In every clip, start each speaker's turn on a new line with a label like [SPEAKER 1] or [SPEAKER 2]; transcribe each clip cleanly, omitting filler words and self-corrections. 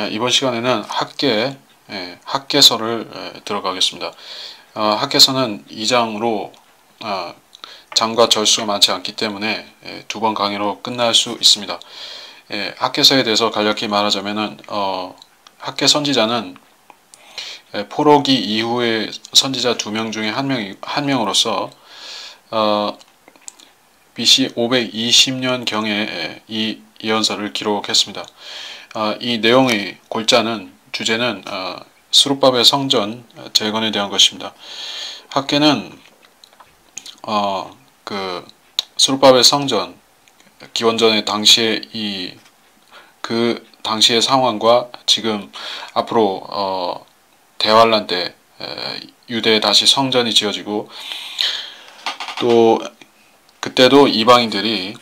[SPEAKER 1] 이번 시간에는 학계서를 들어가겠습니다. 학계서는 2장으로 장과 절수가 많지 않기 때문에 두 번 강의로 끝날 수 있습니다. 학계서에 대해서 간략히 말하자면은 학계 선지자는 포로기 이후의 선지자 2명 중에 한 명으로서 BC 520년경에 이 예언서를 기록했습니다. 이 내용의 주제는 스룹바벨 성전 재건에 대한 것입니다. 학계는 스룹바벨 성전 기원전의 그 당시의 상황과 지금 앞으로 대환란 때 유대에 다시 성전이 지어지고 또 그때도 이방인들이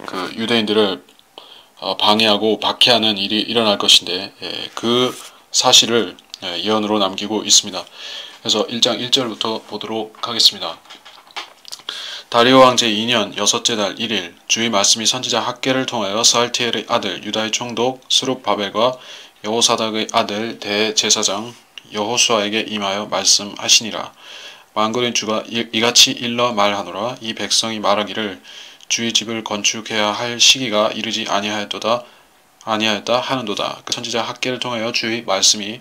[SPEAKER 1] 그 유대인들을 방해하고 박해하는 일이 일어날 것인데 그 사실을 예언으로 남기고 있습니다. 그래서 1장 1절부터 보도록 하겠습니다. 다리오 왕 제2년 여섯째 달 1일 주의 말씀이 선지자 학계를 통하여 스알티엘의 아들 유다의 총독 스룹바벨과 여호사닥의 아들 대제사장 여호수아에게 임하여 말씀하시니라. 만군의 주가 이같이 일러 말하노라. 이 백성이 말하기를 주의 집을 건축해야 할 시기가 이르지 아니하였다 하는도다. 그 선지자 학계를 통하여 주의 말씀이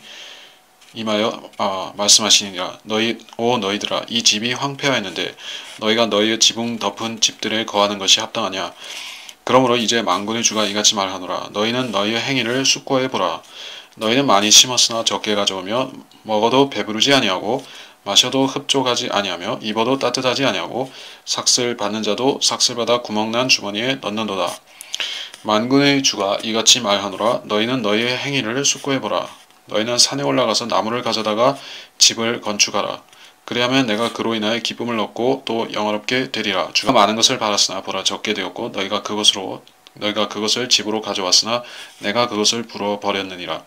[SPEAKER 1] 임하여 말씀하시니라. 너희들아, 이 집이 황폐하였는데 너희가 너희의 지붕 덮은 집들에 거하는 것이 합당하냐. 그러므로 이제 만군의 주가 이같이 말하노라. 너희는 너희의 행위를 숙고해 보라. 너희는 많이 심었으나 적게 가져오며 먹어도 배부르지 아니하고 마셔도 흡족하지 아니하며 입어도 따뜻하지 아니하고 삭슬 받는 자도 삭슬받아 구멍난 주머니에 넣는도다. 만군의 주가 이같이 말하노라. 너희는 너희의 행위를 숙고해보라. 너희는 산에 올라가서 나무를 가져다가 집을 건축하라. 그리하면 내가 그로 인하여 기쁨을 얻고 또 영화롭게 되리라. 주가 많은 것을 받았으나 보라 적게 되었고 너희가 그것을 집으로 가져왔으나 내가 그것을 불어 버렸느니라.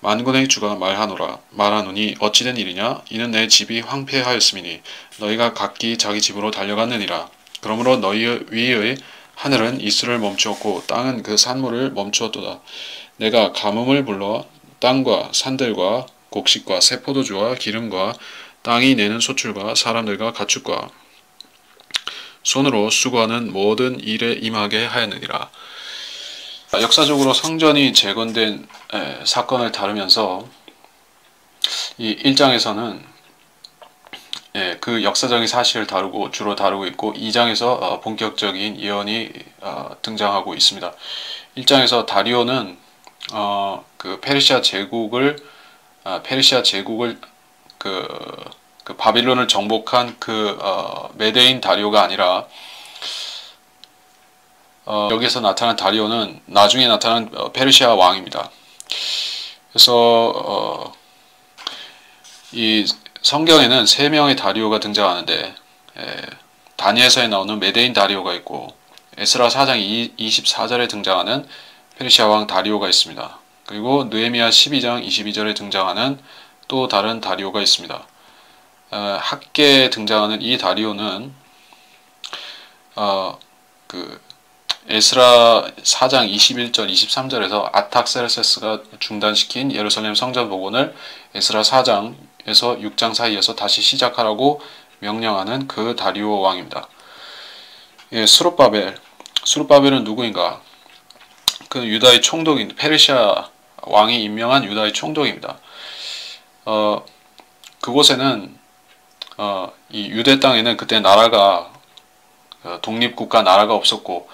[SPEAKER 1] 만군의 주가 말하노니 어찌된 일이냐. 이는 내 집이 황폐하였음이니 너희가 각기 자기 집으로 달려갔느니라. 그러므로 너희 위의 하늘은 이슬을 멈추었고 땅은 그 산물을 멈추었도다. 내가 가뭄을 불러 땅과 산들과 곡식과 새 포도주와 기름과 땅이 내는 소출과 사람들과 가축과 손으로 수고하는 모든 일에 임하게 하였느니라. 역사적으로 성전이 재건된 사건을 다루면서 이 1장에서는 그 역사적인 사실을 주로 다루고 있고 2장에서 본격적인 예언이 등장하고 있습니다. 1장에서 다리오는 그 페르시아 제국을 그 바빌론을 정복한 메데인 다리오가 아니라 여기서 나타난 다리오는 나중에 나타난 페르시아 왕입니다. 그래서 이 성경에는 3명의 다리오가 등장하는데 다니엘서에 나오는 메데인 다리오가 있고 에스라 4장 24절에 등장하는 페르시아 왕 다리오가 있습니다. 그리고 느헤미야 12장 22절에 등장하는 또 다른 다리오가 있습니다. 학계에 등장하는 이 다리오는 에스라 4장 21절 23절에서 아탁세르세스가 중단시킨 예루살렘 성전 복원을 에스라 4장에서 6장 사이에서 다시 시작하라고 명령하는 그 다리오 왕입니다. 스룹바벨은 누구인가? 그 유다의 총독인 페르시아 왕이 임명한 유다의 총독입니다. 그곳에는 이 유대 땅에는 그때 독립국가 나라가 없었고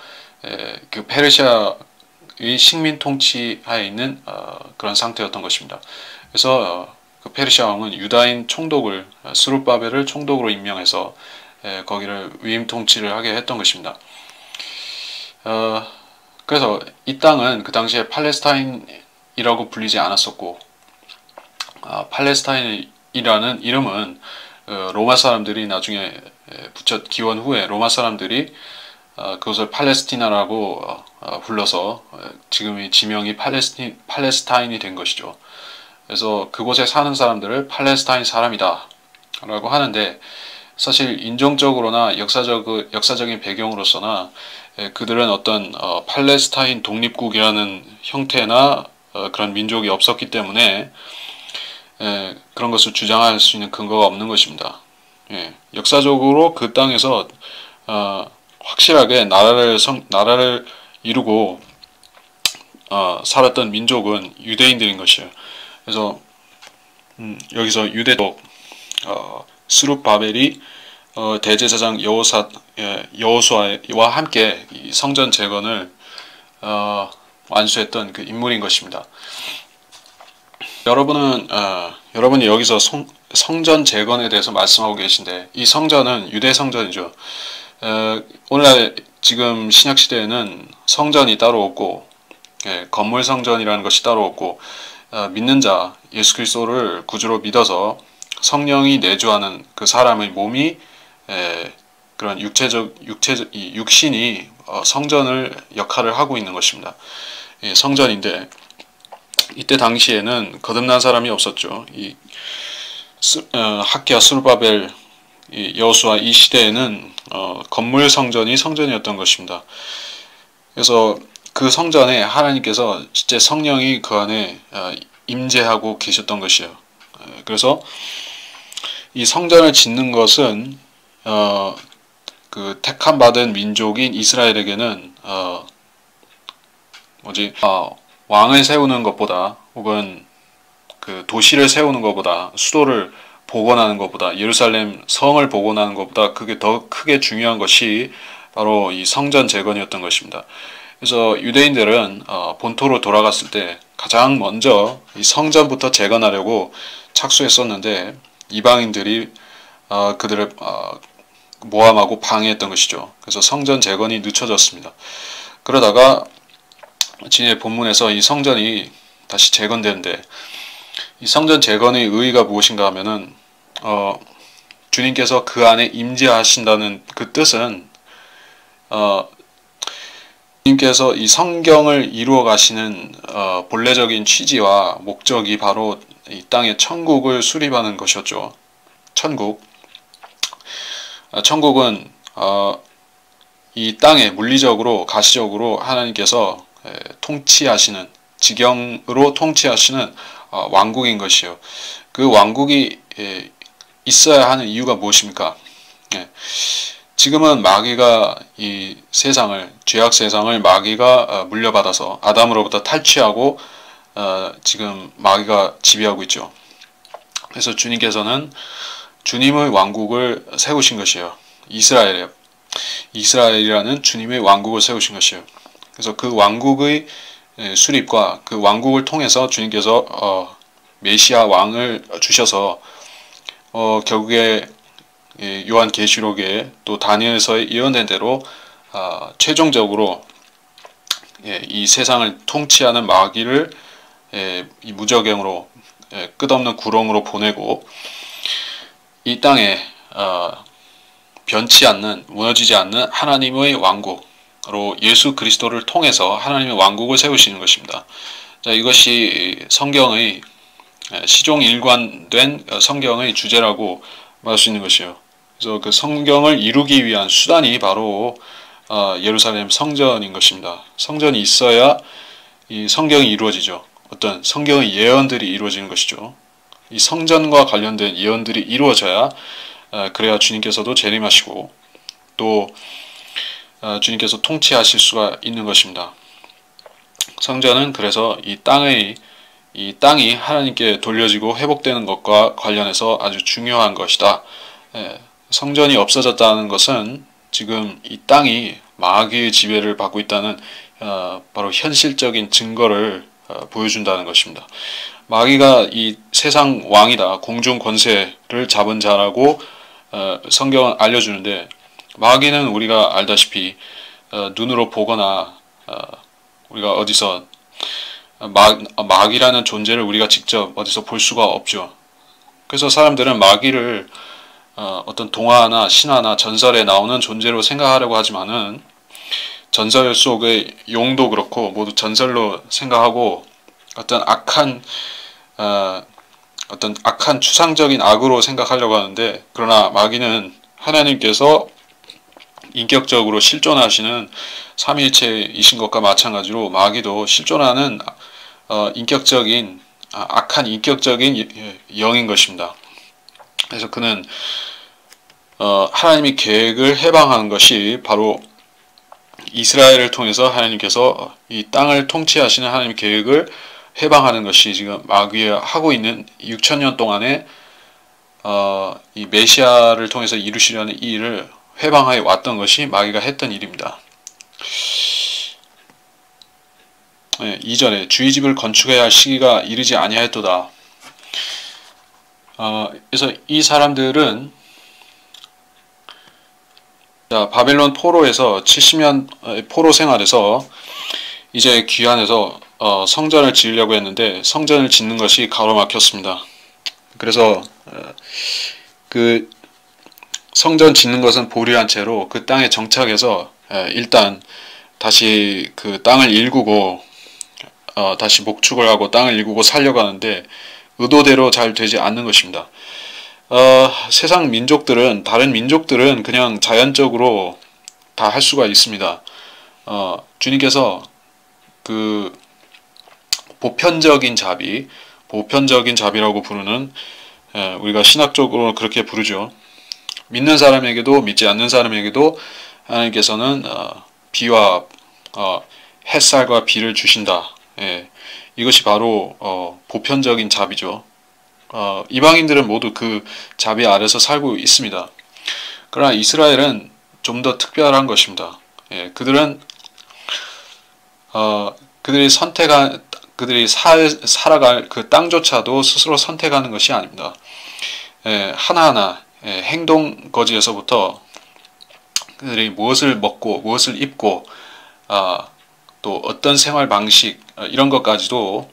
[SPEAKER 1] 그 페르시아의 식민 통치하에 있는 그런 상태였던 것입니다. 그래서 그 페르시아 왕은 유다인 총독을 스룹바벨을 총독으로 임명해서 거기를 위임 통치를 하게 했던 것입니다. 그래서 이 땅은 그 당시에 팔레스타인이라고 불리지 않았었고 팔레스타인이라는 이름은 로마 사람들이 나중에 기원 후에 로마 사람들이 그것을 팔레스티나라고 불러서 지금의 지명이 팔레스타인이 된 것이죠. 그래서 그곳에 사는 사람들을 팔레스타인 사람이다 라고 하는데 사실 인종적으로나 역사적인 배경으로서나 그들은 어떤 팔레스타인 독립국이라는 형태나 그런 민족이 없었기 때문에 그런 것을 주장할 수 있는 근거가 없는 것입니다. 역사적으로 그 땅에서 확실하게 나라를 이루고 살았던 민족은 유대인들인 것이에요. 그래서 여기서 유대족 스룹바벨이 대제사장 여호수아와 함께 이 성전 재건을 완수했던 그 인물인 것입니다. 여러분이 여기서 성전 재건에 대해서 말씀하고 계신데, 이 성전은 유대 성전이죠. 오늘날 지금 신약 시대에는 성전이 따로 없고, 건물 성전이라는 것이 따로 없고, 믿는 자 예수 그리스도를 구주로 믿어서 성령이 내주하는 그 사람의 몸이 그런 육신이 성전을 역할을 하고 있는 것입니다. 성전인데, 이때 당시에는 거듭난 사람이 없었죠. 학기야 스룹바벨 여호수아 이 시대에는 건물 성전이었던 것입니다. 그래서 그 성전에 하나님께서 진짜 성령이 그 안에 임재하고 계셨던 것이에요. 그래서 이 성전을 짓는 것은 그 택함 받은 민족인 이스라엘에게는 왕을 세우는 것보다, 혹은 그 도시를 세우는 것보다, 수도를 복원하는 것보다, 예루살렘 성을 복원하는 것보다 그게 더 크게 중요한 것이 바로 이 성전 재건이었던 것입니다. 그래서 유대인들은 본토로 돌아갔을 때 가장 먼저 이 성전부터 재건하려고 착수했었는데, 이방인들이 그들을 모함하고 방해했던 것이죠. 그래서 성전 재건이 늦춰졌습니다. 그러다가 진의 본문에서 이 성전이 다시 재건되는데, 이 성전 재건의 의의가 무엇인가 하면은 주님께서 그 안에 임재하신다는 그 뜻은 주님께서 이 성경을 이루어 가시는 본래적인 취지와 목적이 바로 이 땅에 천국을 수립하는 것이었죠. 천국은 이 땅에 물리적으로 가시적으로 하나님께서 통치하시는, 지경으로 통치하시는 왕국인 것이요. 그 왕국이 있어야 하는 이유가 무엇입니까? 지금은 마귀가 이 세상을, 죄악 세상을 마귀가 물려받아서 아담으로부터 탈취하고 지금 마귀가 지배하고 있죠. 그래서 주님께서는 주님의 왕국을 세우신 것이에요. 이스라엘이라는 주님의 왕국을 세우신 것이에요. 그래서 그 왕국의 수립과 그 왕국을 통해서 주님께서 메시아 왕을 주셔서 결국에 요한계시록에 또 다니엘서에 예언된 대로 최종적으로 이 세상을 통치하는 마귀를 이 무저갱으로 끝없는 구렁으로 보내고, 이 땅에 변치 않는, 무너지지 않는 하나님의 왕국으로 예수 그리스도를 통해서 하나님의 왕국을 세우시는 것입니다. 자, 이것이 성경의 시종일관된 성경의 주제라고 말할 수 있는 것이에요. 그래서 그 성경을 이루기 위한 수단이 바로 예루살렘 성전인 것입니다. 성전이 있어야 이 성경이 이루어지죠. 어떤 성경의 예언들이 이루어지는 것이죠. 이 성전과 관련된 예언들이 이루어져야 그래야 주님께서도 재림하시고 또 주님께서 통치하실 수가 있는 것입니다. 성전은 그래서 이 땅이 하나님께 돌려지고 회복되는 것과 관련해서 아주 중요한 것이다. 성전이 없어졌다는 것은 지금 이 땅이 마귀의 지배를 받고 있다는 바로 현실적인 증거를 보여준다는 것입니다. 마귀가 이 세상 왕이다, 공중 권세를 잡은 자라고 성경은 알려주는데, 마귀는 우리가 알다시피 눈으로 보거나 우리가 어디서 마귀라는 존재를 우리가 직접 어디서 볼 수가 없죠. 그래서 사람들은 마귀를 어떤 동화나 신화나 전설에 나오는 존재로 생각하려고 하지만은, 전설 속의 용도 그렇고 모두 전설로 생각하고 어떤 악한 추상적인 악으로 생각하려고 하는데, 그러나 마귀는 하나님께서 인격적으로 실존하시는 삼위일체이신 것과 마찬가지로 마귀도 실존하는 악한 인격적인 영인 것입니다. 그래서 그는 하나님의 계획을 해방하는 것이 바로 이스라엘을 통해서 하나님께서 이 땅을 통치하시는 하나님의 계획을 해방하는 것이 지금 마귀가 하고 있는 6천년 동안에 이 메시아를 통해서 이루시려는 이 일을 해방하여 왔던 것이 마귀가 했던 일입니다. 2절에 주의 집을 건축해야 할 시기가 이르지 아니하였도다. 그래서 이 사람들은 바벨론 포로에서 70년 포로 생활에서 이제 귀환해서 성전을 지으려고 했는데 성전을 짓는 것이 가로막혔습니다. 그래서 그 성전 짓는 것은 보류한 채로 그 땅에 정착해서 일단 다시 그 땅을 일구고 다시 목축을 하고 땅을 일구고 살려고 하는데 의도대로 잘 되지 않는 것입니다. 세상 민족들은, 다른 민족들은 그냥 자연적으로 다 할 수가 있습니다. 주님께서 그 보편적인 자비라고 부르는, 우리가 신학적으로 그렇게 부르죠. 믿는 사람에게도 믿지 않는 사람에게도 하나님께서는 비와 햇살과 비를 주신다. 이것이 바로 보편적인 자비죠. 이방인들은 모두 그 자비 아래서 살고 있습니다. 그러나 이스라엘은 좀 더 특별한 것입니다. 그들은 그들이 살아갈 그 땅조차도 스스로 선택하는 것이 아닙니다. 하나하나 행동 거지에서부터 그들이 무엇을 먹고 무엇을 입고 또 어떤 생활 방식 이런 것까지도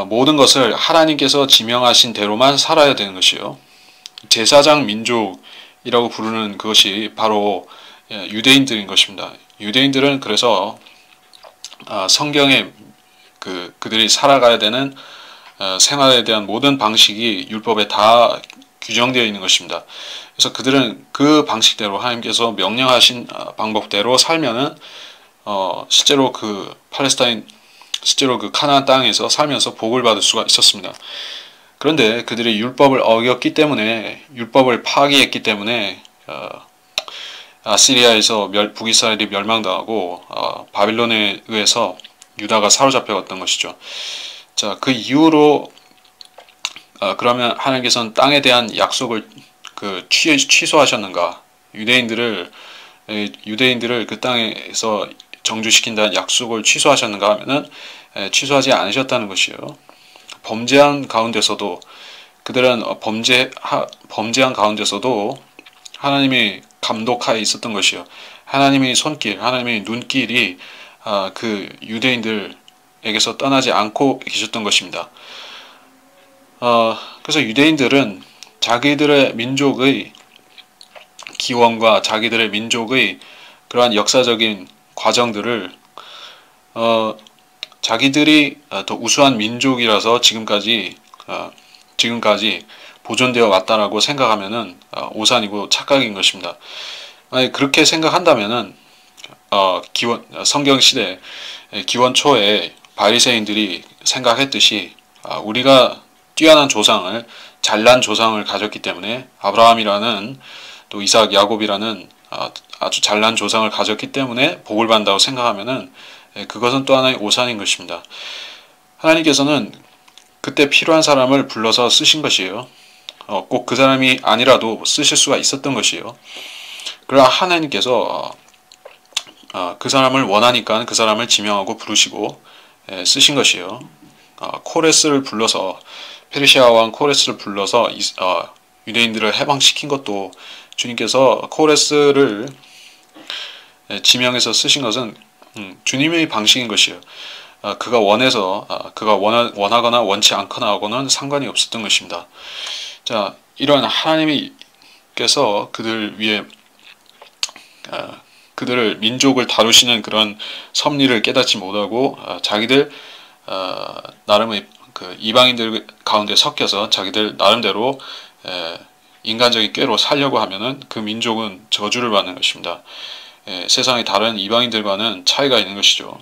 [SPEAKER 1] 모든 것을 하나님께서 지명하신 대로만 살아야 되는 것이요. 제사장 민족이라고 부르는 그것이 바로 유대인들인 것입니다. 유대인들은 그래서 성경에 그들이 살아가야 되는 생활에 대한 모든 방식이 율법에 다 규정되어 있는 것입니다. 그래서 그들은 그 방식대로 하나님께서 명령하신 방법대로 살면은 실제로 그 카나안 땅에서 살면서 복을 받을 수가 있었습니다. 그런데 그들이 율법을 어겼기 때문에, 율법을 파기했기 때문에 아시리아에서 북이스라엘이 멸망당하고 바빌론에 의해서 유다가 사로잡혀갔던 것이죠. 자, 그 이후로 그러면 하나님께서는 땅에 대한 약속을 취소하셨는가? 유대인들을 그 땅에서 정주시킨다는 약속을 취소하셨는가 하면은 취소하지 않으셨다는 것이요. 범죄한 가운데서도 그들은 범죄한 가운데서도 하나님의 감독하에 있었던 것이요. 하나님의 손길, 하나님의 눈길이 그 유대인들에게서 떠나지 않고 계셨던 것입니다. 그래서 유대인들은 자기들의 민족의 기원과 자기들의 민족의 그러한 역사적인 과정들을 자기들이 더 우수한 민족이라서 지금까지 보존되어 왔다라고 생각하면은 오산이고 착각인 것입니다. 만약 그렇게 생각한다면은 성경 시대 기원 초에 바리새인들이 생각했듯이 우리가 뛰어난 조상을, 잘난 조상을 가졌기 때문에, 아브라함이라는 또 이삭, 야곱이라는 아주 잘난 조상을 가졌기 때문에 복을 받는다고 생각하면은 그것은 또 하나의 오산인 것입니다. 하나님께서는 그때 필요한 사람을 불러서 쓰신 것이에요. 꼭 그 사람이 아니라도 쓰실 수가 있었던 것이에요. 그러나 하나님께서 그 사람을 원하니까 그 사람을 지명하고 부르시고 쓰신 것이에요. 코레스를 불러서, 페르시아 왕 코레스를 불러서 유대인들을 해방시킨 것도, 주님께서 코레스를 지명해서 쓰신 것은 주님의 방식인 것이에요. 그가 원하거나 원치 않거나 하고는 상관이 없었던 것입니다. 자, 이런 하나님께서 그들 위에 그들을 민족을 다루시는 그런 섭리를 깨닫지 못하고 자기들 나름의 그 이방인들 가운데 섞여서 자기들 나름대로 인간적인 꾀로 살려고 하면은 그 민족은 저주를 받는 것입니다. 세상의 다른 이방인들과는 차이가 있는 것이죠.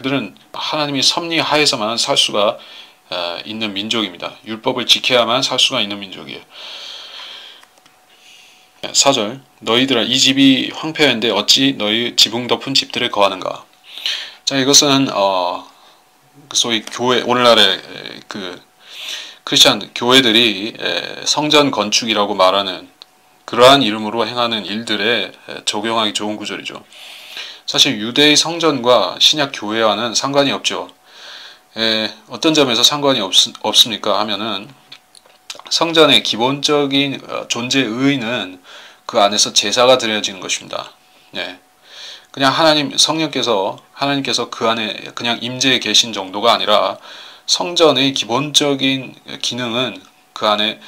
[SPEAKER 1] 그들은 하나님이 섭리하에서만 살 수가 있는 민족입니다. 율법을 지켜야만 살 수가 있는 민족이에요. 4절 너희들아 이 집이 황폐한데 어찌 너희 지붕 덮은 집들에 거하는가. 자, 이것은 소위 교회, 오늘날의 그 크리스찬 교회들이 성전 건축이라고 말하는 그러한 이름으로 행하는 일들에 적용하기 좋은 구절이죠. 사실 유대의 성전과 신약 교회와는 상관이 없죠. 어떤 점에서 상관이 없습니까 하면은 성전의 기본적인 존재 의의는 그 안에서 제사가 드려지는 것입니다. 그냥 하나님께서 그 안에 그냥 임재해 계신 정도가 아니라 성전의 기본적인 기능은 그 안에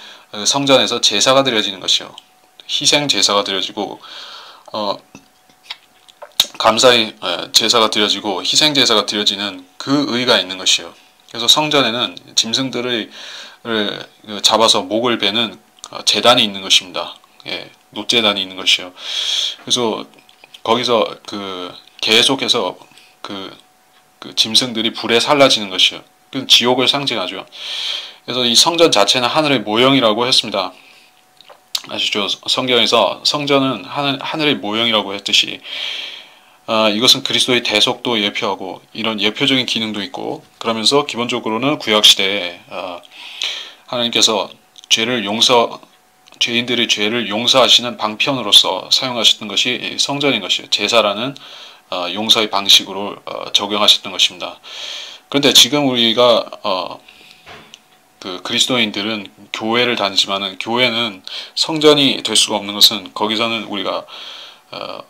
[SPEAKER 1] 성전에서 제사가 드려지는 것이요. 희생 제사가 드려지고 감사의 제사가 드려지고 희생 제사가 드려지는 그 의의가 있는 것이요. 그래서 성전에는 짐승들을 잡아서 목을 베는 제단이 있는 것입니다. 노제단이 있는 것이요. 그래서 거기서 계속해서 그 짐승들이 불에 살라지는 것이요. 그 지옥을 상징하죠. 그래서 이 성전 자체는 하늘의 모형이라고 했습니다. 아시죠? 성경에서 성전은 하늘의 모형이라고 했듯이 이것은 그리스도의 대속도 예표하고 이런 예표적인 기능도 있고, 그러면서 기본적으로는 구약시대에 하나님께서 죄인들의 죄를 용서하시는 방편으로서 사용하셨던 것이 성전인 것이에요. 제사라는 용서의 방식으로 적용하셨던 것입니다. 그런데 지금 우리가 그리스도인들은 교회를 다니지만은 교회는 성전이 될 수가 없는 것은 거기서는 우리가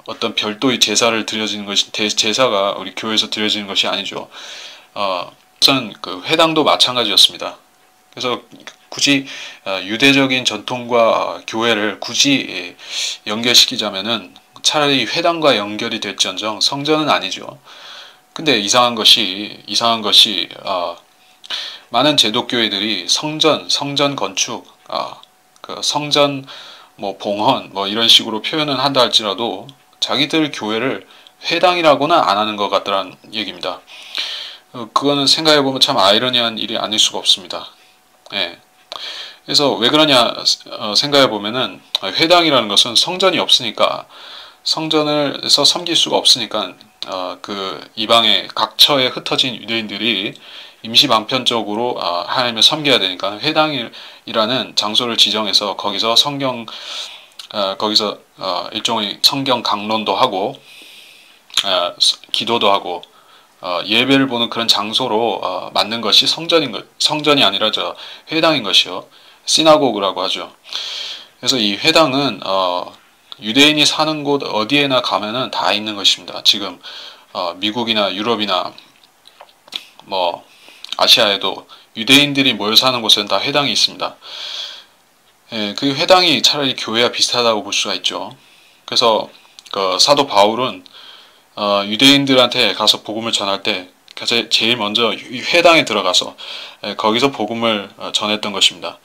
[SPEAKER 1] 어떤 별도의 제사를 드려지는 것이 제사가 우리 교회에서 드려지는 것이 아니죠. 우선 그 회당도 마찬가지였습니다. 그래서 굳이 유대적인 전통과 교회를 굳이 연결시키자면은 차라리 회당과 연결이 될지언정 성전은 아니죠. 근데 이상한 것이 많은 제독교회들이 성전 건축, 그 성전 봉헌 이런 식으로 표현을 한다 할지라도 자기들 교회를 회당이라고는 안 하는 것 같다는 얘기입니다. 그거는 생각해보면 참 아이러니한 일이 아닐 수가 없습니다. 그래서 왜 그러냐 생각해보면은 회당이라는 것은 성전이 없으니까, 성전에서 섬길 수가 없으니까 그 이방의 각처에 흩어진 유대인들이 임시방편적으로 하나님을 섬겨야 되니까 회당이라는 장소를 지정해서 거기서 일종의 성경 강론도 하고 기도도 하고 예배를 보는 그런 장소로 만든 것이 성전이 아니라 회당인 것이요. 시나고그라고 하죠. 그래서 이 회당은 유대인이 사는 곳 어디에나 가면은 다 있는 것입니다. 지금 미국이나 유럽이나 아시아에도 유대인들이 모여 사는 곳에는 다 회당이 있습니다. 그 회당이 차라리 교회와 비슷하다고 볼 수가 있죠. 그래서 사도 바울은 유대인들한테 가서 복음을 전할 때 제일 먼저 회당에 들어가서 거기서 복음을 전했던 것입니다.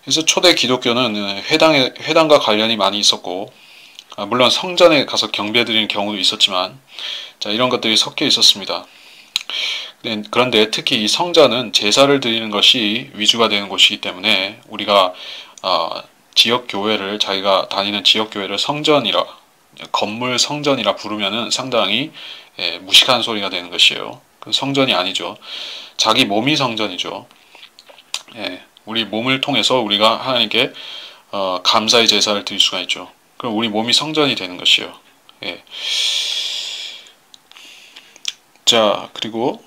[SPEAKER 1] 그래서 초대 기독교는 회당과 관련이 많이 있었고, 물론 성전에 가서 경배드리는 경우도 있었지만 이런 것들이 섞여 있었습니다. 그런데 특히 이 성전은 제사를 드리는 것이 위주가 되는 곳이기 때문에 우리가 지역 교회를, 자기가 다니는 지역 교회를 건물 성전이라 부르면은 상당히 무식한 소리가 되는 것이에요. 그 성전이 아니죠. 자기 몸이 성전이죠. 우리 몸을 통해서 우리가 하나님께 감사의 제사를 드릴 수가 있죠. 그럼 우리 몸이 성전이 되는 것이에요. 자, 그리고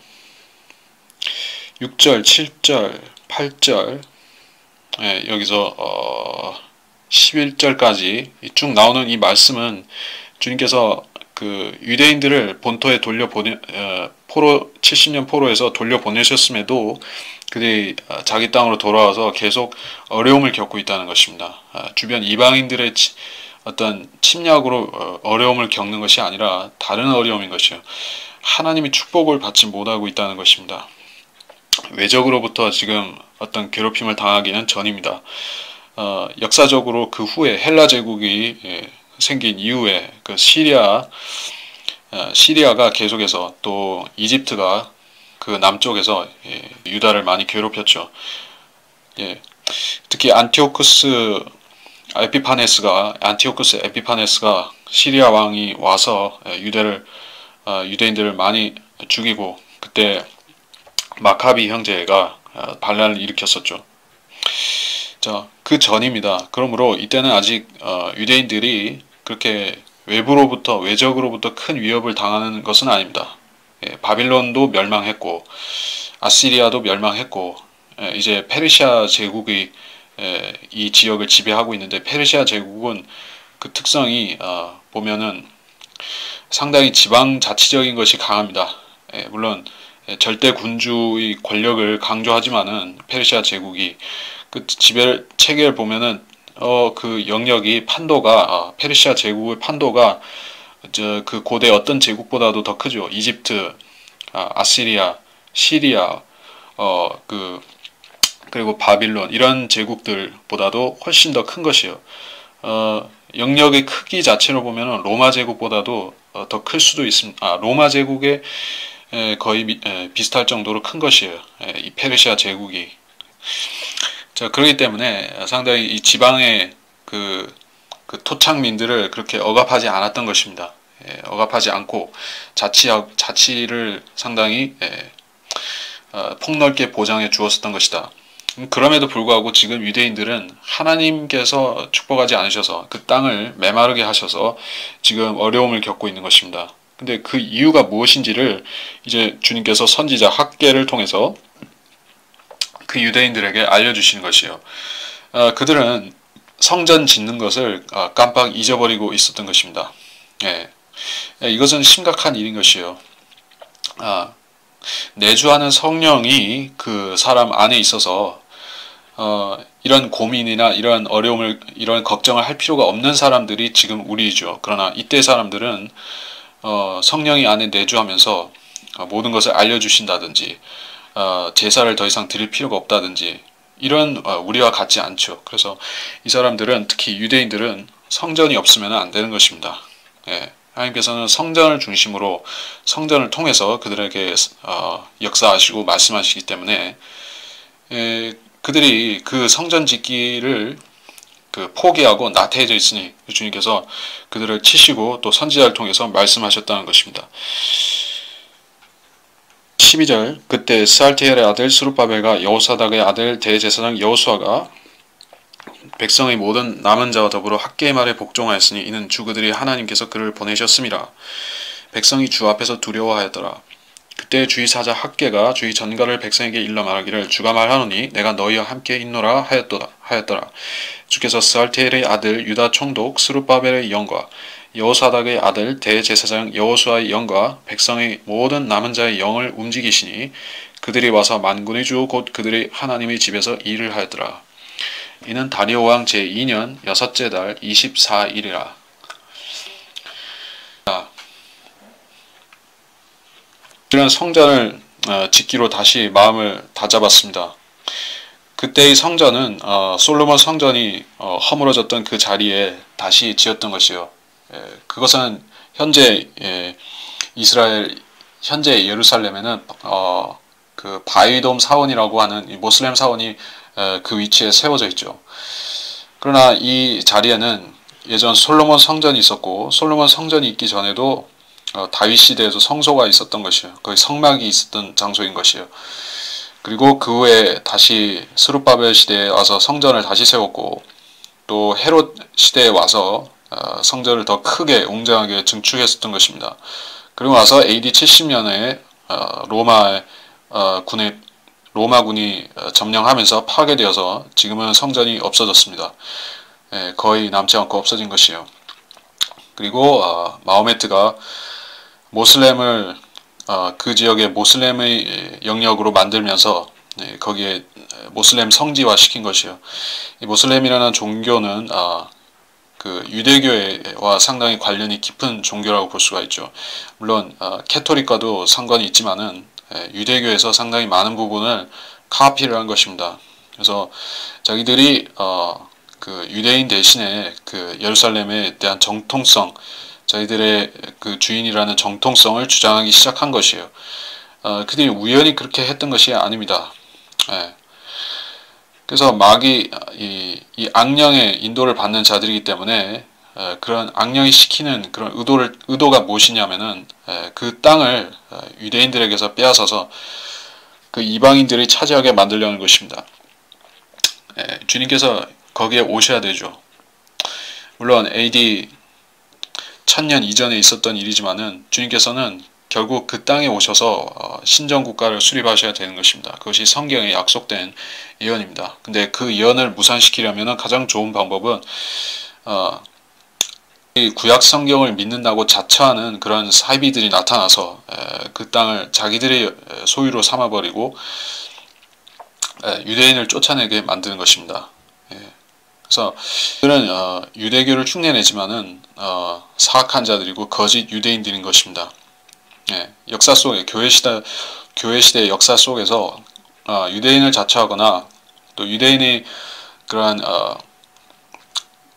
[SPEAKER 1] 6절, 7절, 8절 여기서 11절까지 쭉 나오는 이 말씀은 주님께서 그 유대인들을 본토에 70년 포로에서 돌려보내셨음에도 그들이 자기 땅으로 돌아와서 계속 어려움을 겪고 있다는 것입니다. 주변 이방인들의 어떤 침략으로 어려움을 겪는 것이 아니라 다른 어려움인 것이요. 하나님이 축복을 받지 못하고 있다는 것입니다. 외적으로부터 지금 어떤 괴롭힘을 당하기는 전입니다. 역사적으로 그 후에 헬라 제국이 생긴 이후에 그 시리아 시리아가 계속해서 또 이집트가 그 남쪽에서 유다를 많이 괴롭혔죠. 예, 특히 안티오쿠스 에피파네스가 시리아 왕이 와서 유대인들을 많이 죽이고, 그때 마카비 형제가 반란을 일으켰었죠. 자, 그 전입니다. 그러므로 이때는 아직 유대인들이 그렇게 외적으로부터 큰 위협을 당하는 것은 아닙니다. 바빌론도 멸망했고 아시리아도 멸망했고, 이제 페르시아 제국이 이 지역을 지배하고 있는데, 페르시아 제국은 그 특성이 보면은 상당히 지방자치적인 것이 강합니다. 물론 절대 군주의 권력을 강조하지만은 페르시아 제국이 그 지배 체계를 보면은 그 영역이 판도가 페르시아 제국의 판도가 그 고대 어떤 제국보다도 더 크죠. 이집트, 아시리아, 시리아, 그리고 바빌론, 이런 제국들보다도 훨씬 더 큰 것이요. 영역의 크기 자체로 보면 로마 제국보다도 더 클 수도 있습니다. 로마 제국에 거의 비슷할 정도로 큰 것이에요. 이 페르시아 제국이. 자, 그렇기 때문에 상당히 이 지방의 그 토착민들을 그렇게 억압하지 않았던 것입니다. 억압하지 않고 자치를 상당히 폭넓게 보장해 주었었던 것이다. 그럼에도 불구하고 지금 유대인들은 하나님께서 축복하지 않으셔서 그 땅을 메마르게 하셔서 지금 어려움을 겪고 있는 것입니다. 근데 그 이유가 무엇인지를 이제 주님께서 선지자 학개를 통해서 그 유대인들에게 알려주시는 것이요. 그들은 성전 짓는 것을 깜빡 잊어버리고 있었던 것입니다. 이것은 심각한 일인 것이요. 내주하는 성령이 그 사람 안에 있어서 이런 고민이나 이런 어려움을, 이런 걱정을 할 필요가 없는 사람들이 지금 우리죠. 그러나 이때 사람들은 성령이 안에 내주하면서 모든 것을 알려주신다든지 제사를 더 이상 드릴 필요가 없다든지 이런 우리와 같지 않죠. 그래서 이 사람들은, 특히 유대인들은 성전이 없으면 안 되는 것입니다. 하나님께서는 성전을 중심으로, 성전을 통해서 그들에게 역사하시고 말씀하시기 때문에 그들이 그 성전 짓기를 포기하고 나태해져 있으니 주님께서 그들을 치시고 또 선지자를 통해서 말씀하셨다는 것입니다. 12절, 그때 스알티엘의 아들 스룹바벨과 여호사닥의 아들 대제사장 여호수아가 백성의 모든 남은 자와 더불어 학개의 말에 복종하였으니 이는 주 그들이 하나님께서 그를 보내셨음이라. 백성이 주 앞에서 두려워하였더라. 그때 주의 사자 학개가 주의 전가를 백성에게 일러 말하기를 주가 말하노니 내가 너희와 함께 있노라 하였더라. 주께서 스알티엘의 아들 유다 총독 스룹바벨의 영과 여호사닥의 아들 대제사장 여호수아의 영과 백성의 모든 남은 자의 영을 움직이시니 그들이 와서 만군의 주 곧 그들의 하나님의 집에서 일을 하였더라. 이는 다리오 왕 제2년 여섯째 달 24일이라. 이런 성전을 짓기로 다시 마음을 다잡았습니다. 그때의 성전은 솔로몬 성전이 허물어졌던 그 자리에 다시 지었던 것이요. 그것은 현재 현재 예루살렘에는 그 바위돔 사원이라고 하는 모슬렘 사원이 그 위치에 세워져 있죠. 그러나 이 자리에는 예전 솔로몬 성전이 있었고, 솔로몬 성전이 있기 전에도 다윗 시대에도 성소가 있었던 것이에요. 거기 성막이 있었던 장소인 것이에요. 그리고 그 후에 다시 스룹바벨 시대에 와서 성전을 다시 세웠고, 또 헤롯 시대에 와서 성전을 더 크게 웅장하게 증축했었던 것입니다. 그리고 나서 AD 70년에 로마군이 점령하면서 파괴되어서 지금은 성전이 없어졌습니다. 거의 남지 않고 없어진 것이에요. 그리고 마호메트가 모슬렘을 그 지역의 모슬렘의 영역으로 만들면서 거기에 모슬렘 성지화 시킨 것이에요. 이 모슬렘이라는 종교는 그 유대교와 상당히 관련이 깊은 종교라고 볼 수가 있죠. 물론 캐토릭과도 상관이 있지만은 유대교에서 상당히 많은 부분을 카피를 한 것입니다. 그래서 자기들이 그 유대인 대신에 그 예루살렘에 대한 정통성, 자기들의 그 주인이라는 정통성을 주장하기 시작한 것이에요. 그들이 우연히 그렇게 했던 것이 아닙니다. 예. 그래서 마귀 이 악령의 인도를 받는 자들이기 때문에 그런 악령이 시키는 그런 의도가 무엇이냐면은 그 땅을 유대인들에게서 빼앗아서 그 이방인들이 차지하게 만들려는 것입니다. 주님께서 거기에 오셔야 되죠. 물론 AD 1000년 이전에 있었던 일이지만은 주님께서는 결국 그 땅에 오셔서 신정국가를 수립하셔야 되는 것입니다. 그것이 성경에 약속된 예언입니다. 근데 그 예언을 무산시키려면 가장 좋은 방법은 이 구약 성경을 믿는다고 자처하는 그런 사이비들이 나타나서 그 땅을 자기들의 소유로 삼아버리고 유대인을 쫓아내게 만드는 것입니다. 그래서 그들은 유대교를 흉내내지만은 사악한 자들이고 거짓 유대인들인 것입니다. 역사 속에 교회 시대의 역사 속에서 유대인을 자처하거나 또 유대인이 그러한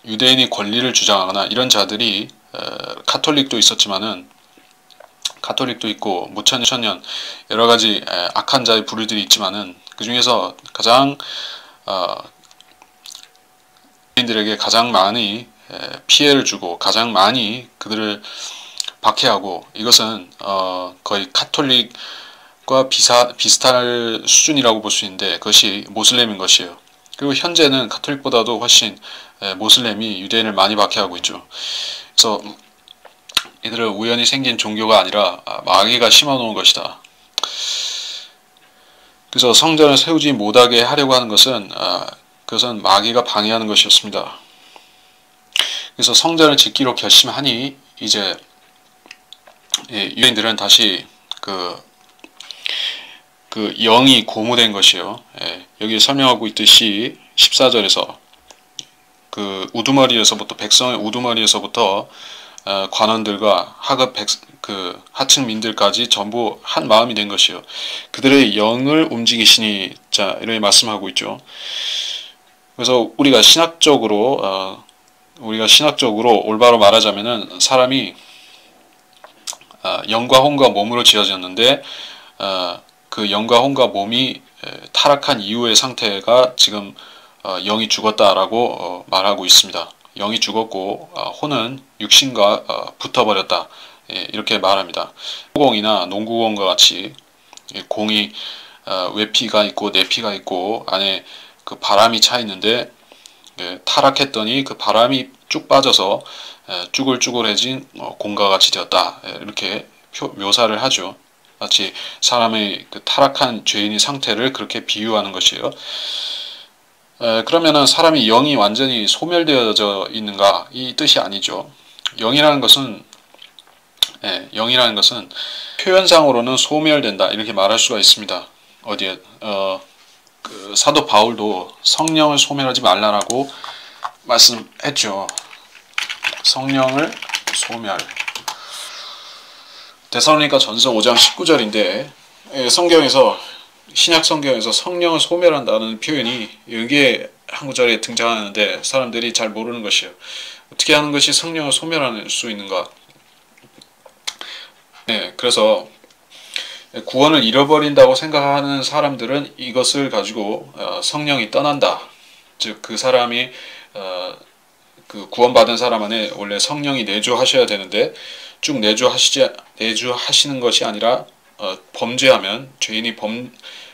[SPEAKER 1] 유대인이 권리를 주장하거나 이런 자들이 카톨릭도 있었지만은 카톨릭도 있고 무천년 여러 가지 악한 자의 부류들이 있지만은 그 중에서 가장 유대인들에게 가장 많이 피해를 주고 가장 많이 그들을 박해하고 이것은 거의 카톨릭과 비슷할 수준이라고 볼 수 있는데 그것이 모슬렘인 것이에요. 그리고 현재는 카톨릭보다도 훨씬 모슬렘이 유대인을 많이 박해하고 있죠. 그래서 이들은 우연히 생긴 종교가 아니라 마귀가 심어놓은 것이다. 그래서 성전을 세우지 못하게 하려고 하는 것은 그것은 마귀가 방해하는 것이었습니다. 그래서 성전을 짓기로 결심하니 이제 유대인들은 다시 그 영이 고무된 것이요. 여기 설명하고 있듯이 14절에서 그 우두머리에서부터 백성의 우두머리에서부터 관원들과 그 하층민들까지 전부 한 마음이 된 것이요. 그들의 영을 움직이시니 자 이렇게 말씀하고 있죠. 그래서 우리가 신학적으로 올바로 말하자면은 사람이 영과 혼과 몸으로 지어졌는데 그 영과 혼과 몸이 타락한 이후의 상태가 지금 영이 죽었다라고 말하고 있습니다. 영이 죽었고 혼은 육신과 붙어버렸다 이렇게 말합니다. 공이나 농구공과 같이 공이 외피가 있고 내피가 있고 안에 그 바람이 차 있는데 타락했더니 그 바람이 쭉 빠져서 쭈글쭈글해진 공과 같이 되었다 이렇게 묘사를 하죠. 마치 사람의 그 타락한 죄인의 상태를 그렇게 비유하는 것이에요. 그러면은 사람이 영이 완전히 소멸되어져 있는가 이 뜻이 아니죠. 영이라는 것은 표현상으로는 소멸된다 이렇게 말할 수가 있습니다. 어디에 그 사도 바울도 성령을 소멸하지 말라라고 말씀했죠. 성령을 소멸. 데살로니가 전서 5장 19절인데 신약 성경에서 성령을 소멸한다는 표현이 여기에 한 구절에 등장하는데 사람들이 잘 모르는 것이에요. 어떻게 하는 것이 성령을 소멸할 수 있는가? 그래서 구원을 잃어버린다고 생각하는 사람들은 이것을 가지고 성령이 떠난다. 즉 그 사람이 그 구원받은 사람 안에 원래 성령이 내주하셔야 되는데 쭉 내주하시는 것이 아니라 범죄하면 죄인이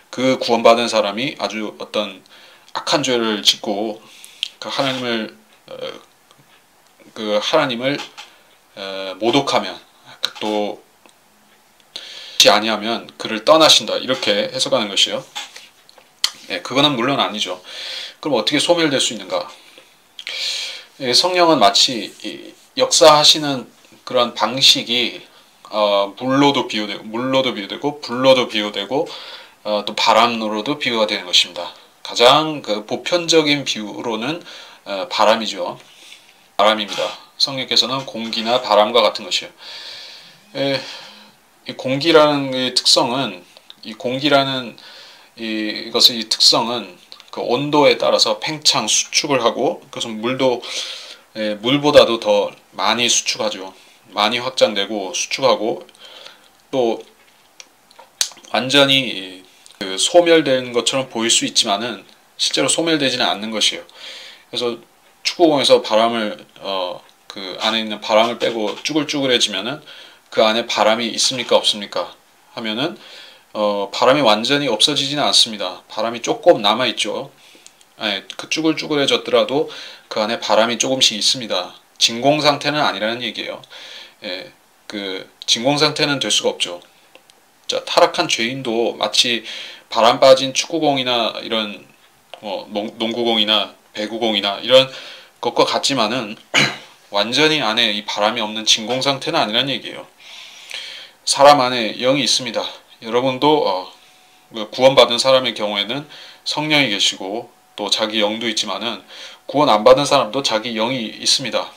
[SPEAKER 1] 그 구원받은 사람이 아주 어떤 악한 죄를 짓고 그 하나님을 모독하면 또 아니하면 그를 떠나신다 이렇게 해석하는 것이요. 그거는 물론 아니죠. 그럼 어떻게 소멸될 수 있는가? 성령은 마치 역사하시는 그런 방식이 물로도 비유되고 불로도 비유되고 또 바람으로도 비유가 되는 것입니다. 가장 그 보편적인 비유로는 바람이죠. 바람입니다. 성령께서는 공기나 바람과 같은 것이에요. 이 공기라는 특성은 이것의 특성은 그 온도에 따라서 팽창 수축을 하고 그것은 물보다도 더 많이 수축하죠. 많이 확장되고 수축하고 또 완전히 그 소멸된 것처럼 보일 수 있지만은 실제로 소멸되지는 않는 것이에요. 그래서 축구공에서 바람을 그 안에 있는 바람을 빼고 쭈글쭈글해지면은 그 안에 바람이 있습니까 없습니까 하면은 바람이 완전히 없어지지는 않습니다. 바람이 조금 남아 있죠. 그 쭈글쭈글해졌더라도 그 안에 바람이 조금씩 있습니다. 진공 상태는 아니라는 얘기예요. 예, 그 진공 상태는 될 수가 없죠. 자, 타락한 죄인도 마치 바람 빠진 축구공이나 이런 농구공이나 배구공이나 이런 것과 같지만은 완전히 안에 이 바람이 없는 진공 상태는 아니라는 얘기예요. 사람 안에 영이 있습니다. 여러분도 구원받은 사람의 경우에는 성령이 계시고 또 자기 영도 있지만은 구원 안 받은 사람도 자기 영이 있습니다.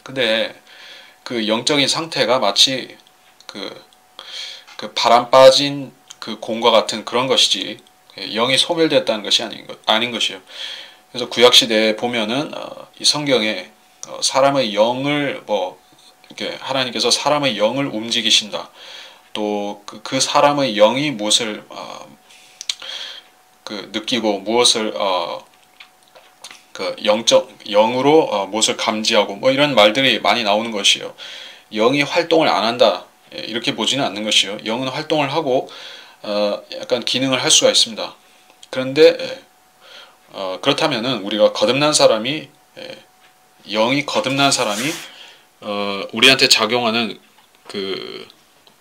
[SPEAKER 1] 근데 그 영적인 상태가 마치 그 바람 빠진 그 공과 같은 그런 것이지 영이 소멸됐다는 것이 아닌 것이에요. 그래서 구약 시대에 보면은 이 성경에 사람의 영을 이렇게 하나님께서 사람의 영을 움직이신다. 또 그 사람의 영이 무엇을 그 느끼고 무엇을 그 영으로 무엇을 감지하고 뭐 이런 말들이 많이 나오는 것이에요. 영이 활동을 안 한다 이렇게 보지는 않는 것이요. 영은 활동을 하고 약간 기능을 할 수가 있습니다. 그런데 그렇다면은 우리가 거듭난 사람이 영이 거듭난 사람이 우리한테 작용하는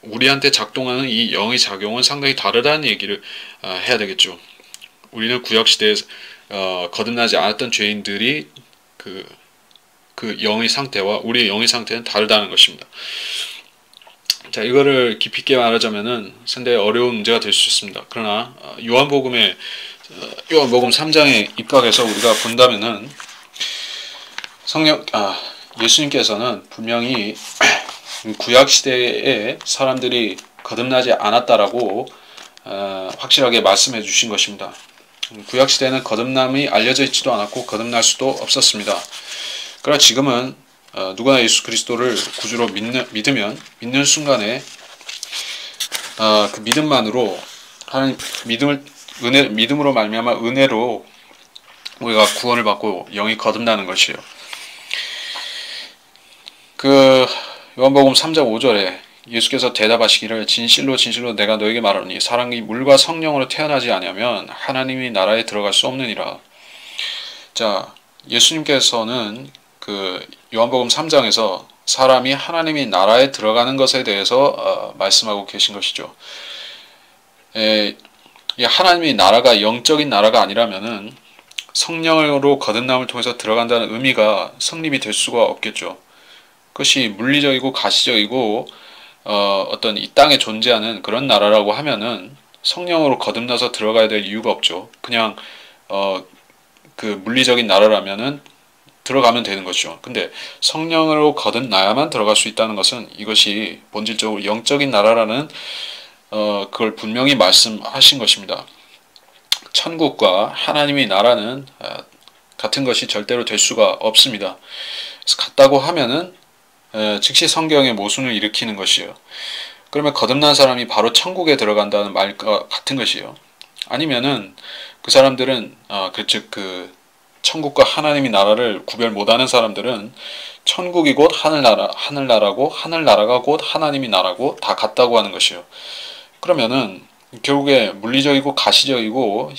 [SPEAKER 1] 우리한테 작동하는 이 영의 작용은 상당히 다르다는 얘기를 해야 되겠죠. 우리는 구약시대에 거듭나지 않았던 죄인들이 그 영의 상태와 우리의 영의 상태는 다르다는 것입니다. 자, 이거를 깊이 있게 말하자면은 상당히 어려운 문제가 될 수 있습니다. 그러나 요한복음 3장에 입각해서 우리가 본다면은 예수님께서는 분명히 구약 시대에 사람들이 거듭나지 않았다라고 확실하게 말씀해 주신 것입니다. 구약 시대에는 거듭남이 알려져 있지도 않았고 거듭날 수도 없었습니다. 그러나 지금은 누구나 예수 그리스도를 구주로 믿는 순간에 그 믿음만으로 하나님 믿음으로 말미암아 은혜로 우리가 구원을 받고 영이 거듭나는 것이에요. 그 요한복음 3장 5절에 예수께서 대답하시기를 진실로 진실로 내가 너에게 말하노니 사람이 물과 성령으로 태어나지 아니하면 하나님의 나라에 들어갈 수 없느니라. 자, 예수님께서는 그 요한복음 3장에서 사람이 하나님의 나라에 들어가는 것에 대해서 말씀하고 계신 것이죠. 하나님의 나라가 영적인 나라가 아니라면은 성령으로 거듭남을 통해서 들어간다는 의미가 성립이 될 수가 없겠죠. 그것이 물리적이고 가시적이고 어떤 이 땅에 존재하는 그런 나라라고 하면은 성령으로 거듭나서 들어가야 될 이유가 없죠. 그냥 그 물리적인 나라라면은 들어가면 되는 것이죠. 근데 성령으로 거듭나야만 들어갈 수 있다는 것은 이것이 본질적으로 영적인 나라라는 그걸 분명히 말씀하신 것입니다. 천국과 하나님의 나라는 같은 것이 절대로 될 수가 없습니다. 그래서 같다고 하면은 즉시 성경의 모순을 일으키는 것이에요. 그러면 거듭난 사람이 바로 천국에 들어간다는 말과 같은 것이에요. 아니면은 그 사람들은 그 천국과 하나님의 나라를 구별 못하는 사람들은 천국이 곧 하늘나라고 하늘나라가 곧 하나님의 나라고 다 같다고 하는 것이에요. 그러면은 결국에 물리적이고 가시적이고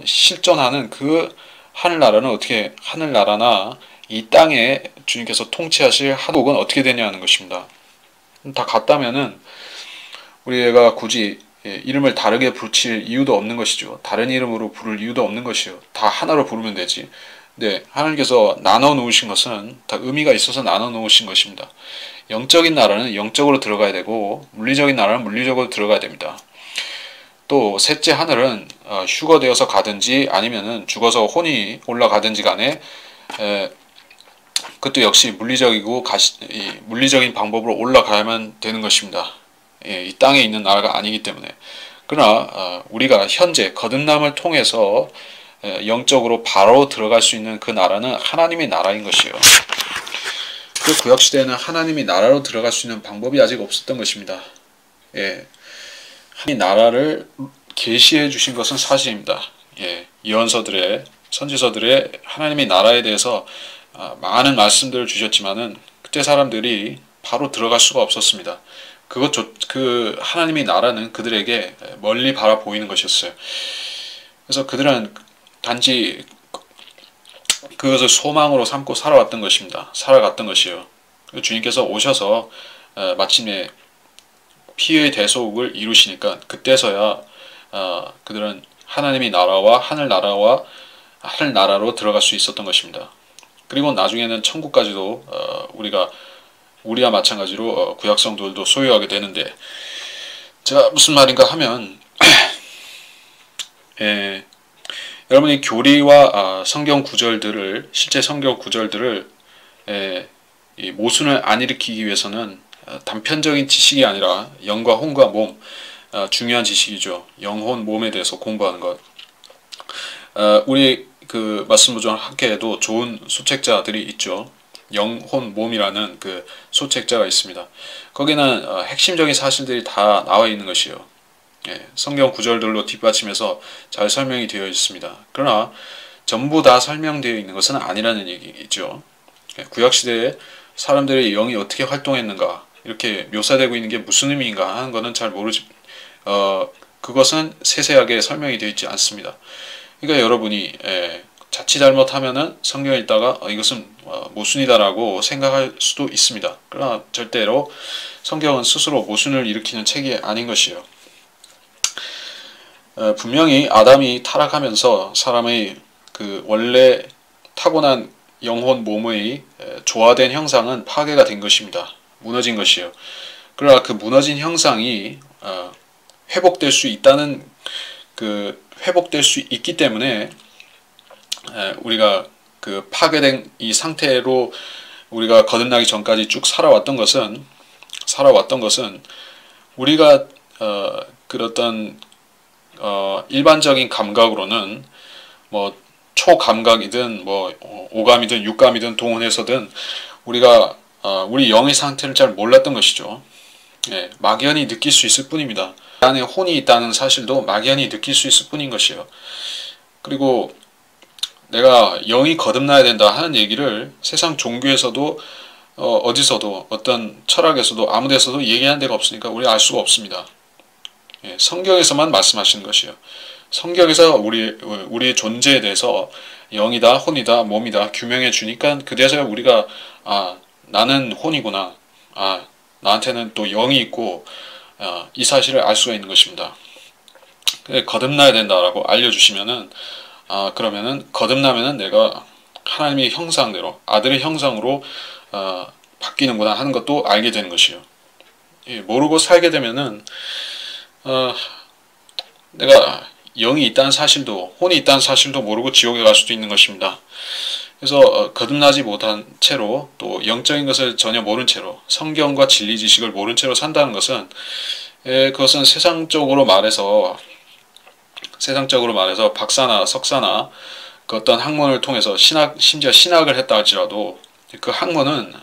[SPEAKER 1] 실존하는 그 하늘나라는 어떻게 하늘나라나 이 땅에 주님께서 통치하실 한국은 어떻게 되냐는 것입니다. 다 같다면은 우리가 굳이 이름을 다르게 붙일 이유도 없는 것이죠. 다른 이름으로 부를 이유도 없는 것이요. 다 하나로 부르면 되지. 네, 하나님께서 나눠 놓으신 것은 다 의미가 있어서 나눠 놓으신 것입니다. 영적인 나라는 영적으로 들어가야 되고 물리적인 나라는 물리적으로 들어가야 됩니다. 또 셋째 하늘은 휴거되어서 가든지 아니면은 죽어서 혼이 올라가든지 간에 그것도 역시 물리적인 방법으로 올라가야만 되는 것입니다. 이 땅에 있는 나라가 아니기 때문에. 그러나 우리가 현재 거듭남을 통해서 영적으로 바로 들어갈 수 있는 그 나라는 하나님의 나라인 것이에요. 그 구약시대에는 하나님이 나라로 들어갈 수 있는 방법이 아직 없었던 것입니다. 예, 하나님이 나라를 계시해 주신 것은 사실입니다. 예, 예언서들의 선지서들의 하나님의 나라에 대해서 많은 말씀들을 주셨지만은 그때 사람들이 바로 들어갈 수가 없었습니다. 그 하나님의 나라는 그들에게 멀리 바라 보이는 것이었어요. 그래서 그들은 단지 그것을 소망으로 삼고 살아갔던 것이요. 주님께서 오셔서 마침내 피의 대속을 이루시니까 그때서야 그들은 하나님의 나라와 하늘나라로 들어갈 수 있었던 것입니다. 그리고 나중에는 천국까지도 우리와 마찬가지로 구약 성도들도 소유하게 되는데, 자, 무슨 말인가 하면 여러분이 교리와 실제 성경 구절들을 이 모순을 안 일으키기 위해서는 단편적인 지식이 아니라 영과 혼과 몸, 중요한 지식이죠. 영혼, 몸에 대해서 공부하는 것. 우리 그 말씀부정 학계에도 좋은 소책자들이 있죠. 영혼, 몸이라는 그 소책자가 있습니다. 거기는 핵심적인 사실들이 다 나와 있는 것이요. 성경 구절들로 뒷받침해서 잘 설명이 되어 있습니다. 그러나 전부 다 설명되어 있는 것은 아니라는 얘기죠. 구약시대에 사람들의 영이 어떻게 활동했는가, 이렇게 묘사되고 있는 게 무슨 의미인가 하는 것은 잘 모르지, 그것은 세세하게 설명이 되어 있지 않습니다. 그러니까 여러분이 자칫 잘못하면은 성경을 읽다가 이것은 모순이다라고 생각할 수도 있습니다. 그러나 절대로 성경은 스스로 모순을 일으키는 책이 아닌 것이요. 분명히 아담이 타락하면서 사람의 그 원래 타고난 영혼 몸의 조화된 형상은 파괴가 된 것입니다. 무너진 것이요. 그러나 그 무너진 형상이 회복될 수 있기 때문에 우리가 그 파괴된 이 상태로 우리가 거듭나기 전까지 쭉 살아왔던 것은 우리가 그랬던 일반적인 감각으로는 뭐 초감각이든 뭐 오감이든 육감이든 동원해서든 우리가 우리 영의 상태를 잘 몰랐던 것이죠. 막연히 느낄 수 있을 뿐입니다. 안에 혼이 있다는 사실도 막연히 느낄 수 있을 뿐인 것이요. 그리고 내가 영이 거듭나야 된다 하는 얘기를 세상 종교에서도 어디서도 어떤 철학에서도 아무 데서도 얘기하는 데가 없으니까 우리가 알 수가 없습니다. 성경에서만 말씀하시는 것이요. 성경에서 우리의 존재에 대해서 영이다, 혼이다, 몸이다 규명해 주니까 그대서야 우리가 나는 혼이구나, 나한테는 또 영이 있고 이 사실을 알 수가 있는 것입니다. 거듭나야 된다라고 알려주시면은 그러면은 거듭나면은 내가 하나님의 형상대로 아들의 형상으로 바뀌는구나 하는 것도 알게 되는 것이요. 모르고 살게 되면은 내가 영이 있다는 사실도 혼이 있다는 사실도 모르고 지옥에 갈 수도 있는 것입니다. 그래서 거듭나지 못한 채로 또 영적인 것을 전혀 모른 채로 성경과 진리 지식을 모른 채로 산다는 것은 그것은 세상적으로 말해서 박사나 석사나 그 어떤 학문을 통해서 심지어 신학을 했다 할지라도 그 학문은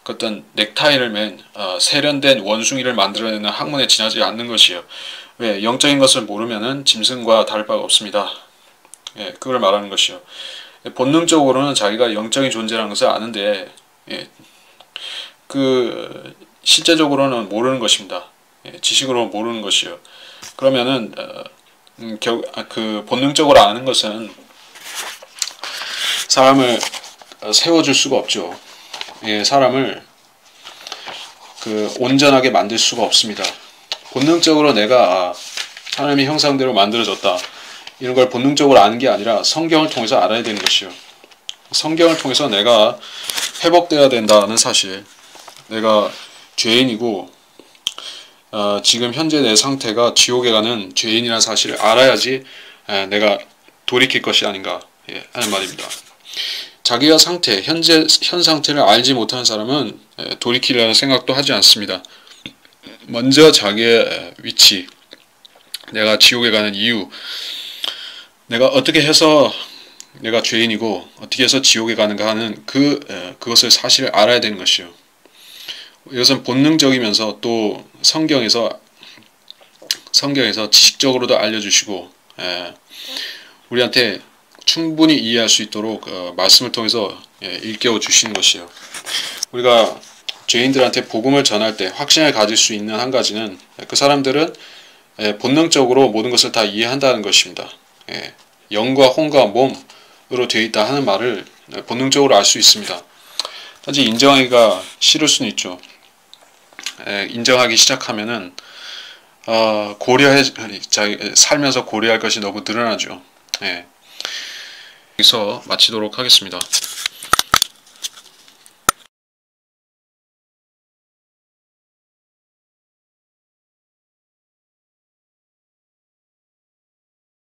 [SPEAKER 1] 그 어떤 넥타이를 맨 세련된 원숭이를 만들어내는 학문에 지나지 않는 것이요. 왜? 영적인 것을 모르면은 짐승과 다를 바가 없습니다. 그걸 말하는 것이요. 본능적으로는 자기가 영적인 존재라는 것을 아는데 그 실제적으로는 모르는 것입니다. 지식으로 모르는 것이요. 그러면은 그 본능적으로 아는 것은 사람을 세워줄 수가 없죠. 사람을 그 온전하게 만들 수가 없습니다. 본능적으로 내가 하나님의 형상대로 만들어졌다, 이런 걸 본능적으로 아는 게 아니라 성경을 통해서 알아야 되는 것이요. 성경을 통해서 내가 회복되어야 된다는 사실, 내가 죄인이고 지금 현재 내 상태가 지옥에 가는 죄인이라는 사실을 알아야지 내가 돌이킬 것이 아닌가 하는 말입니다. 자기가 현 상태를 알지 못하는 사람은 돌이키려는 생각도 하지 않습니다. 먼저 자기의 위치, 내가 지옥에 가는 이유, 내가 어떻게 해서 내가 죄인이고 어떻게 해서 지옥에 가는가 하는 그것을 사실을 알아야 되는 것이요. 이것은 본능적이면서 또 성경에서 지식적으로도 알려주시고 우리한테 충분히 이해할 수 있도록 말씀을 통해서 일깨워 주시는 것이요. 우리가 죄인들한테 복음을 전할 때 확신을 가질 수 있는 한 가지는 그 사람들은 본능적으로 모든 것을 다 이해한다는 것입니다. 영과 혼과 몸으로 되어 있다 하는 말을 본능적으로 알 수 있습니다. 단지 인정하기가 싫을 수는 있죠. 인정하기 시작하면은 살면서 고려할 것이 너무 늘어나죠. 여기서 마치도록 하겠습니다.